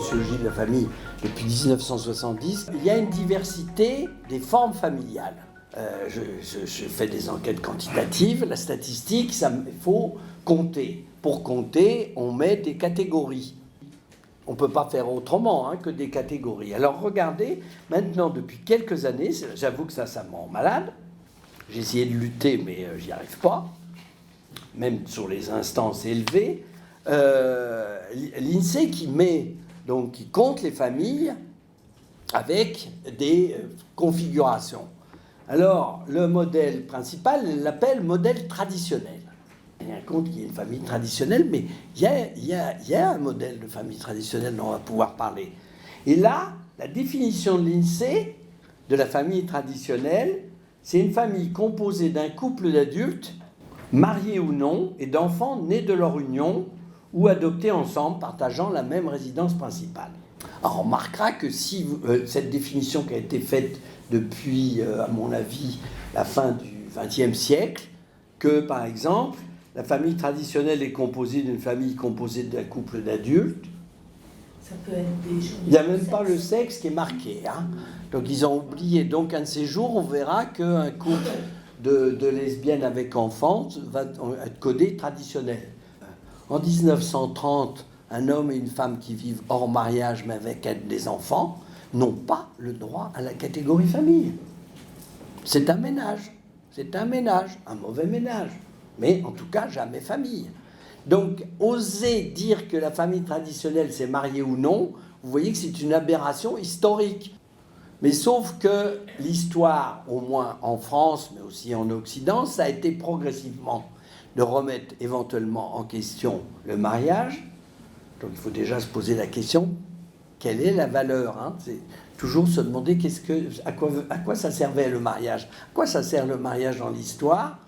sociologie de la famille depuis 1970, il y a une diversité des formes familiales. Je fais des enquêtes quantitatives, la statistique, il faut compter. Pour compter, on met des catégories. On ne peut pas faire autrement que des catégories. Alors regardez, maintenant depuis quelques années, j'avoue que ça me rend malade, j'ai essayé de lutter mais j'y arrive pas, même sur les instances élevées, l'INSEE qui compte les familles avec des configurations. Alors, le modèle principal, il l'appelle modèle traditionnel. Il y a un compte qui est une famille traditionnelle, mais il y a un modèle de famille traditionnelle dont on va pouvoir parler. Et là, la définition de l'INSEE de la famille traditionnelle, c'est une famille composée d'un couple d'adultes, mariés ou non, et d'enfants nés de leur union ou adoptés ensemble, partageant la même résidence principale. Alors, on remarquera que si cette définition qui a été faite depuis, à mon avis, la fin du XXe siècle, que, par exemple, la famille traditionnelle est composée d'une famille composée d'un couple d'adultes. Ça peut être des gens. Il n'y a même pas le sexe qui est marqué. Donc, ils ont oublié. Donc, un de ces jours, on verra qu'un couple de lesbiennes avec enfants va être codé traditionnel. En 1930, un homme et une femme qui vivent hors mariage mais avec des enfants n'ont pas le droit à la catégorie famille. C'est un ménage, un mauvais ménage, mais en tout cas jamais famille. Donc oser dire que la famille traditionnelle c'est marié ou non, vous voyez que c'est une aberration historique. Mais sauf que l'histoire, au moins en France, mais aussi en Occident, ça a été progressivement de remettre éventuellement en question le mariage. Donc il faut déjà se poser la question, quelle est la valeur C'est toujours se demander à quoi ça servait le mariage. À quoi ça sert le mariage dans l'histoire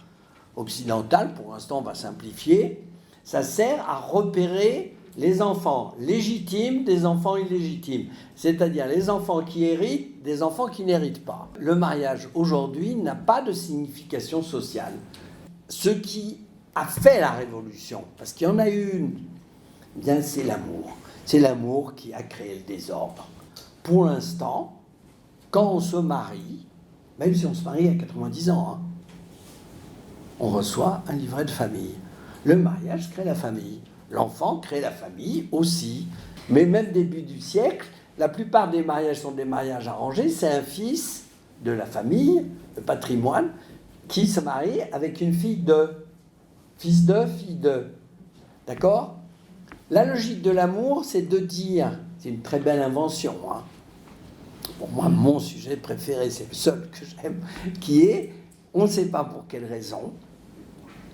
occidentale? Pour l'instant, on va simplifier. Ça sert à repérer les enfants légitimes des enfants illégitimes, c'est-à-dire les enfants qui héritent des enfants qui n'héritent pas. Le mariage aujourd'hui n'a pas de signification sociale. Ce qui a fait la révolution, parce qu'il y en a eu une, bien c'est l'amour. C'est l'amour qui a créé le désordre. Pour l'instant, quand on se marie, même si on se marie à 90 ans, on reçoit un livret de famille. Le mariage crée la famille. L'enfant crée la famille aussi. Mais même début du siècle, la plupart des mariages sont des mariages arrangés. C'est un fils de la famille, le patrimoine, qui se marie avec une fille de. Fils de, fille de. D'accord ? La logique de l'amour, c'est de dire, c'est une très belle invention, Pour moi, mon sujet préféré, c'est le seul que j'aime, qui est, on ne sait pas pour quelle raison,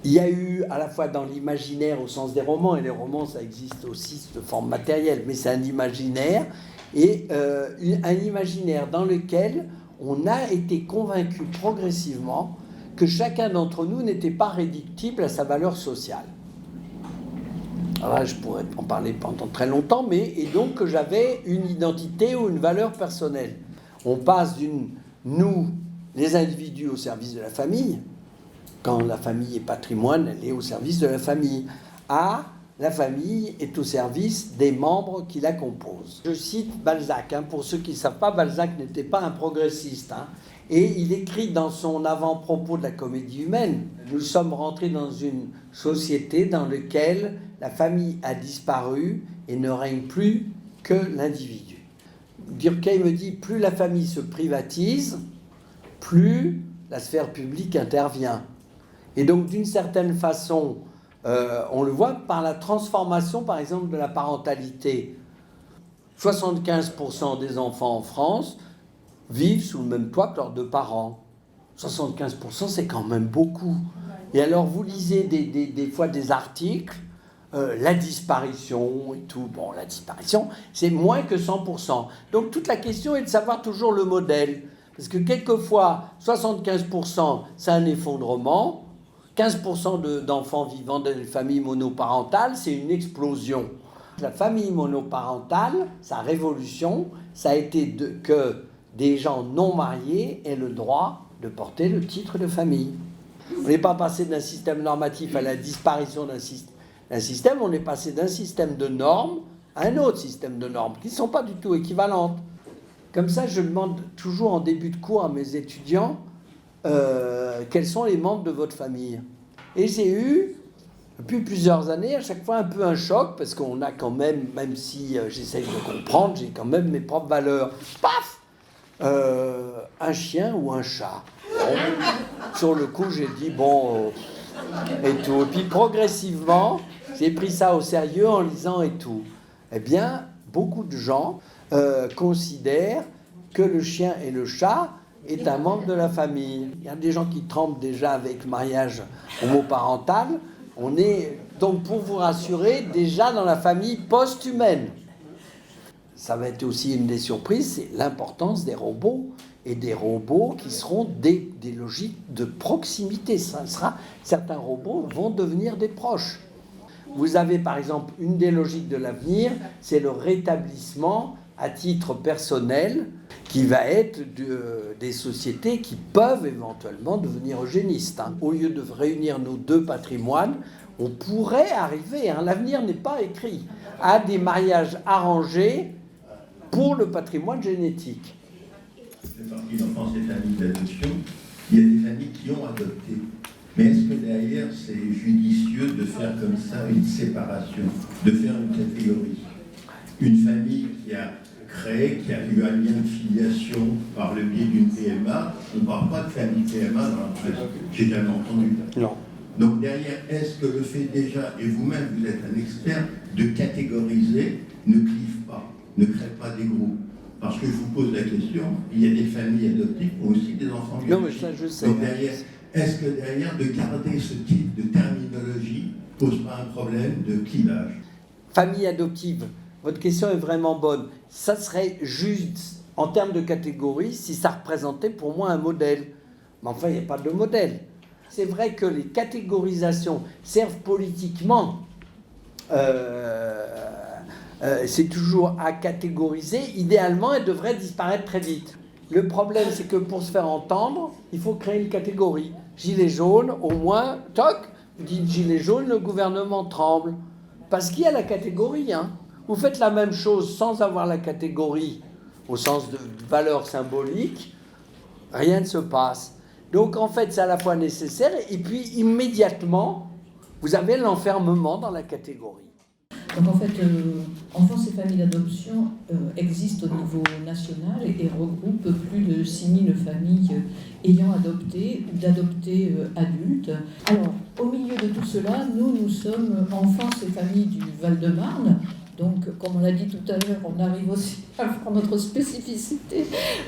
il y a eu à la fois dans l'imaginaire au sens des romans, et les romans ça existe aussi de forme matérielle, mais c'est un imaginaire, et un imaginaire dans lequel on a été convaincu progressivement que chacun d'entre nous n'était pas réductible à sa valeur sociale. Alors là, je pourrais en parler pendant très longtemps, et donc que j'avais une identité ou une valeur personnelle. On passe nous, les individus, au service de la famille. Quand la famille est patrimoine, elle est au service de la famille. La famille est au service des membres qui la composent. Je cite Balzac. Pour ceux qui ne savent pas, Balzac n'était pas un progressiste. Et il écrit dans son avant-propos de la Comédie humaine, nous sommes rentrés dans une société dans laquelle la famille a disparu et ne règne plus que l'individu. Durkheim me dit, plus la famille se privatise, plus la sphère publique intervient. Et donc, d'une certaine façon, on le voit par la transformation, par exemple, de la parentalité. 75% des enfants en France vivent sous le même toit que leurs deux parents. 75%, c'est quand même beaucoup. Et alors, vous lisez des fois des articles, la disparition et tout. Bon, la disparition, c'est moins que 100%. Donc, toute la question est de savoir toujours le modèle. Parce que quelquefois, 75%, c'est un effondrement. 15% d'enfants vivant dans des familles monoparentales, c'est une explosion. La famille monoparentale, sa révolution, ça a été que des gens non mariés aient le droit de porter le titre de famille. On n'est pas passé d'un système normatif à la disparition d'un système, on est passé d'un système de normes à un autre système de normes qui ne sont pas du tout équivalentes. Comme ça, je demande toujours en début de cours à mes étudiants quels sont les membres de votre famille. Et j'ai eu, depuis plusieurs années, à chaque fois un peu un choc, parce qu'on a quand même si j'essaye de comprendre, j'ai quand même mes propres valeurs. Paf, un chien ou un chat. Bon, sur le coup, j'ai dit bon, et tout. Et puis progressivement, j'ai pris ça au sérieux en lisant et tout. Eh bien, beaucoup de gens considèrent que le chien et le chat est un membre de la famille. Il y a des gens qui tremblent déjà avec le mariage homoparental. On est donc, pour vous rassurer, déjà dans la famille post-humaine. Ça va être aussi une des surprises, c'est l'importance des robots et des robots qui seront des logiques de proximité. Certains robots vont devenir des proches. Vous avez par exemple une des logiques de l'avenir, c'est le rétablissement à titre personnel qui va être des sociétés qui peuvent éventuellement devenir eugénistes. Au lieu de réunir nos deux patrimoines, on pourrait arriver, l'avenir n'est pas écrit, à des mariages arrangés pour le patrimoine génétique. fait partie d'enfance et familles d'adoption, il y a des familles qui ont adopté. Mais est-ce que derrière, c'est judicieux de faire comme ça une séparation, de faire une catégorie? Une famille qui a créé, qui a eu un lien de filiation par le biais d'une PMA, on ne parle pas de famille PMA dans la presse, j'ai jamais entendu. Non. Donc derrière, est-ce que le fait déjà, et vous-même vous êtes un expert, de catégoriser ne clive pas, ne crée pas des groupes? Parce que je vous pose la question, il y a des familles adoptives qui ont aussi des enfants biologiques. Non, mais ça, je sais. Donc derrière, est-ce que derrière, de garder ce type de terminologie pose pas un problème de clivage? Famille adoptive, votre question est vraiment bonne. Ça serait juste, en termes de catégorie, si ça représentait pour moi un modèle. Mais enfin, il n'y a pas de modèle. C'est vrai que les catégorisations servent politiquement. C'est toujours à catégoriser. Idéalement, elles devraient disparaître très vite. Le problème, c'est que pour se faire entendre, il faut créer une catégorie. Gilet jaune, au moins, toc, vous dites gilet jaune, le gouvernement tremble. Parce qu'il y a la catégorie. Vous faites la même chose sans avoir la catégorie, au sens de valeur symbolique, rien ne se passe. Donc en fait, c'est à la fois nécessaire, et puis immédiatement, vous avez l'enfermement dans la catégorie. Donc en fait, Enfance et familles d'adoption existe au niveau national et regroupe plus de 6000 familles ayant adopté ou d'adoptés adultes. Alors, au milieu de tout cela, nous sommes Enfance et familles du Val-de-Marne. Donc, comme on l'a dit tout à l'heure, on arrive aussi à faire notre spécificité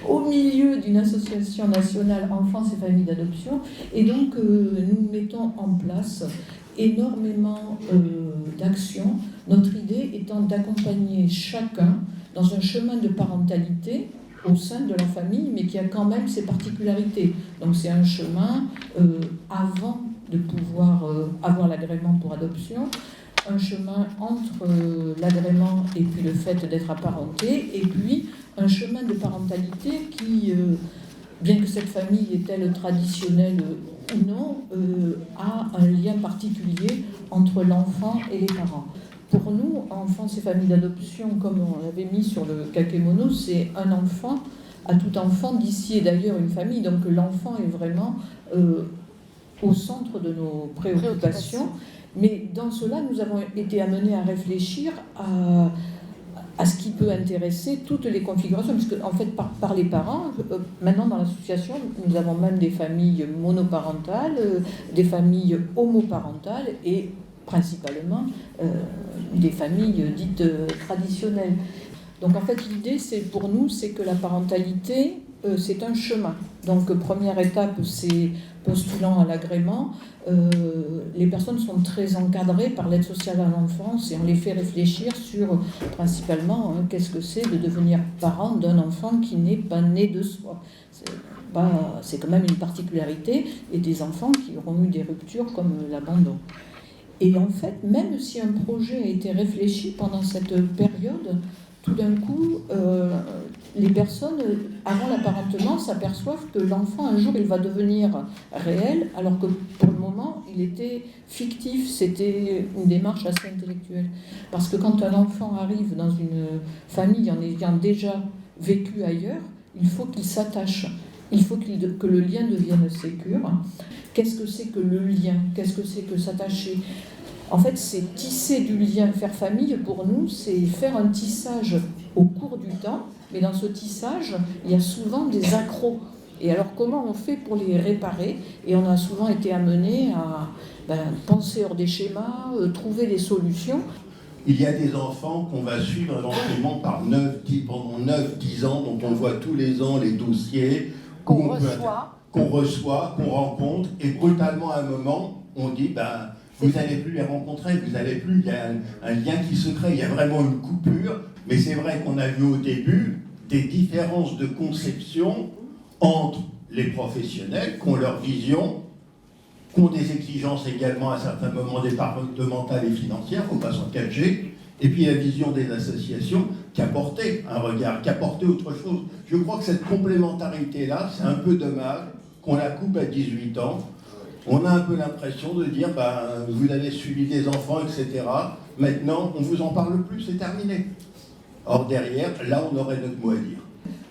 au milieu d'une association nationale Enfance et familles d'adoption. Et donc, nous mettons en place énormément d'actions. Notre idée étant d'accompagner chacun dans un chemin de parentalité au sein de la famille, mais qui a quand même ses particularités. Donc c'est un chemin avant de pouvoir avoir l'agrément pour adoption, un chemin entre l'agrément et puis le fait d'être apparenté, et puis un chemin de parentalité qui, bien que cette famille est-elle traditionnelle ou non, a un lien particulier entre l'enfant et les parents. Pour nous, Enfance et familles d'adoption, comme on l'avait mis sur le kakémono, c'est un enfant à tout enfant, d'ici et d'ailleurs une famille. Donc l'enfant est vraiment au centre de nos préoccupations. Mais dans cela, nous avons été amenés à réfléchir à ce qui peut intéresser toutes les configurations, puisque en fait par les parents, maintenant dans l'association, nous avons même des familles monoparentales, des familles homoparentales et principalement des familles dites traditionnelles. Donc en fait l'idée pour nous c'est que la parentalité c'est un chemin. Donc première étape c'est postulant à l'agrément, les personnes sont très encadrées par l'aide sociale à l'enfance et on les fait réfléchir sur principalement qu'est-ce que c'est de devenir parent d'un enfant qui n'est pas né de soi. C'est quand même une particularité, et des enfants qui auront eu des ruptures comme l'abandon. Et en fait, même si un projet a été réfléchi pendant cette période, tout d'un coup, les personnes, avant l'apparentement, s'aperçoivent que l'enfant, un jour, il va devenir réel, alors que pour le moment, il était fictif. C'était une démarche assez intellectuelle. Parce que quand un enfant arrive dans une famille en ayant déjà vécu ailleurs, il faut qu'il s'attache. Il faut que le lien devienne sécure. Qu'est-ce que c'est que le lien? Qu'est-ce que c'est que s'attacher? En fait, c'est tisser du lien. Faire famille, pour nous, c'est faire un tissage au cours du temps. Mais dans ce tissage, il y a souvent des accros. Et alors, comment on fait pour les réparer? Et on a souvent été amené à penser hors des schémas, trouver des solutions. Il y a des enfants qu'on va suivre éventuellement pendant 9-10 ans, donc on voit tous les ans les dossiers qu'on reçoit, qu'on rencontre, et brutalement à un moment, on dit vous n'allez plus les rencontrer, vous n'allez plus, il y a un lien qui se crée, il y a vraiment une coupure, mais c'est vrai qu'on a vu au début des différences de conception entre les professionnels qui ont leur vision, qui ont des exigences également à certains moments départementales et financières, il ne faut pas s'en cacher, et puis la vision des associations qui apportait un regard, qui apportait autre chose. Je crois que cette complémentarité-là, c'est un peu dommage qu'on la coupe à 18 ans. On a un peu l'impression de dire, vous avez suivi des enfants, etc. Maintenant, on ne vous en parle plus, c'est terminé. Or, derrière, là, on aurait notre mot à dire.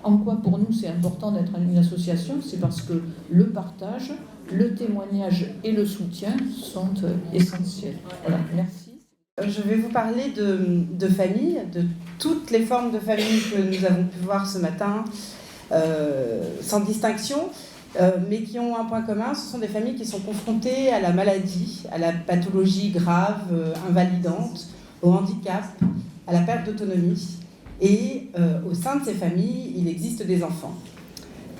En quoi, pour nous, c'est important d'être une association? C'est parce que le partage, le témoignage et le soutien sont essentiels. Voilà, merci. Je vais vous parler de famille, de toutes les formes de famille que nous avons pu voir ce matin, sans distinction, mais qui ont un point commun. Ce sont des familles qui sont confrontées à la maladie, à la pathologie grave, invalidante, au handicap, à la perte d'autonomie. Et au sein de ces familles, il existe des enfants.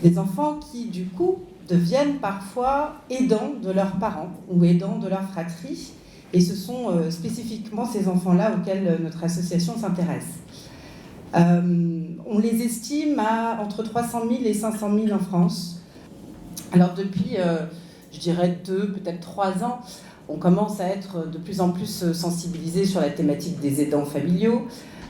Des enfants qui, du coup, deviennent parfois aidants de leurs parents ou aidants de leur fratrie. Et ce sont spécifiquement ces enfants-là auxquels notre association s'intéresse. On les estime à entre 300 000 et 500 000 en France. Alors depuis, je dirais 2, peut-être 3 ans, on commence à être de plus en plus sensibilisé sur la thématique des aidants familiaux.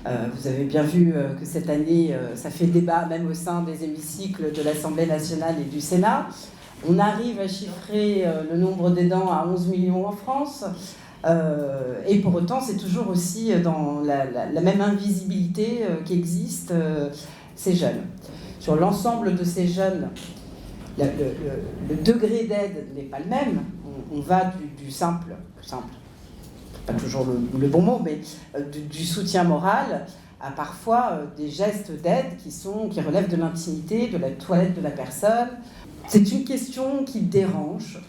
Vous avez bien vu que cette année, ça fait débat même au sein des hémicycles de l'Assemblée nationale et du Sénat. On arrive à chiffrer le nombre d'aidants à 11 millions en France. Et pour autant, c'est toujours aussi dans la même invisibilité qu'existent ces jeunes. Sur l'ensemble de ces jeunes, le degré d'aide n'est pas le même. On va du simple, pas toujours le bon mot, mais du soutien moral à parfois des gestes d'aide qui relèvent de l'intimité, de la toilette de la personne. C'est une question qui dérange.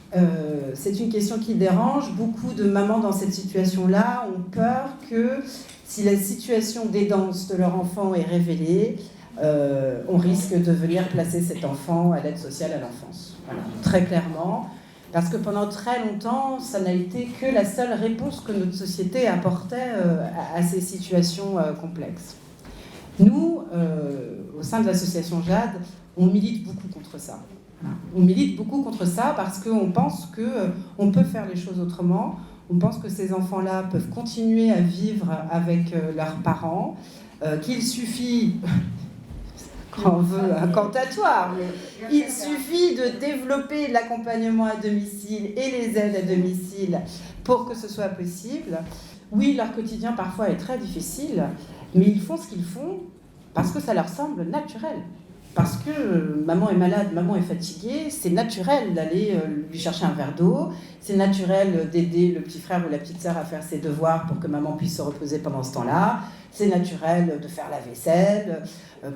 Beaucoup de mamans dans cette situation-là ont peur que si la situation d'aidance de leur enfant est révélée, on risque de venir placer cet enfant à l'aide sociale à l'enfance. Voilà, très clairement. Parce que pendant très longtemps, ça n'a été que la seule réponse que notre société apportait à ces situations complexes. Nous, au sein de l'association JAD, on milite beaucoup contre ça. On milite beaucoup contre ça parce qu'on pense qu'on peut faire les choses autrement. On pense que ces enfants-là peuvent continuer à vivre avec leurs parents, qu'il suffit... quand on veut un cantatoire, mais il suffit de développer l'accompagnement à domicile et les aides à domicile pour que ce soit possible. Oui, leur quotidien parfois est très difficile, mais ils font ce qu'ils font parce que ça leur semble naturel. Parce que maman est malade, maman est fatiguée, c'est naturel d'aller lui chercher un verre d'eau, c'est naturel d'aider le petit frère ou la petite sœur à faire ses devoirs pour que maman puisse se reposer pendant ce temps-là, c'est naturel de faire la vaisselle,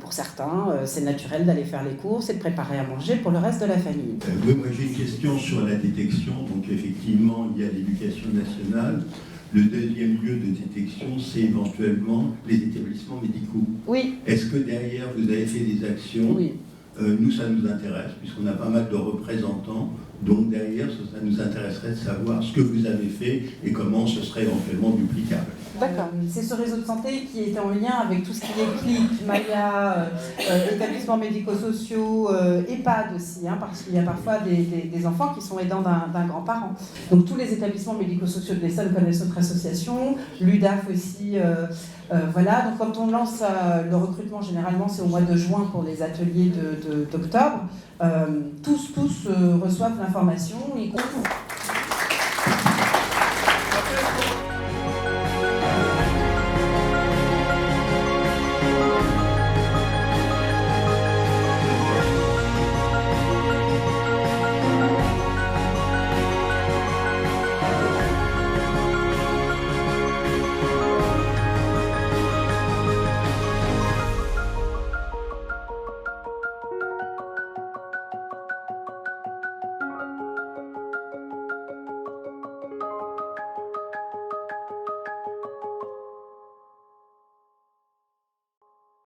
pour certains, c'est naturel d'aller faire les courses et de préparer à manger pour le reste de la famille. Oui, moi j'ai une question sur la détection, donc effectivement il y a l'éducation nationale. Le deuxième lieu de détection, c'est éventuellement les établissements médicaux. Oui. Est-ce que derrière, vous avez fait des actions? Oui. Nous, ça nous intéresse, puisqu'on a pas mal de représentants. Donc derrière, ça nous intéresserait de savoir ce que vous avez fait et comment ce serait éventuellement duplicable. D'accord. C'est ce réseau de santé qui était en lien avec tout ce qui est CLIC, Maya, établissements médico-sociaux, EHPAD aussi, hein, parce qu'il y a parfois des enfants qui sont aidants d'un grand-parent. Donc tous les établissements médico-sociaux de l'Essonne connaissent notre association, l'UDAF aussi. Voilà, donc quand on lance le recrutement, généralement c'est au mois de juin pour les ateliers d'octobre. Tous reçoivent l'information, y compris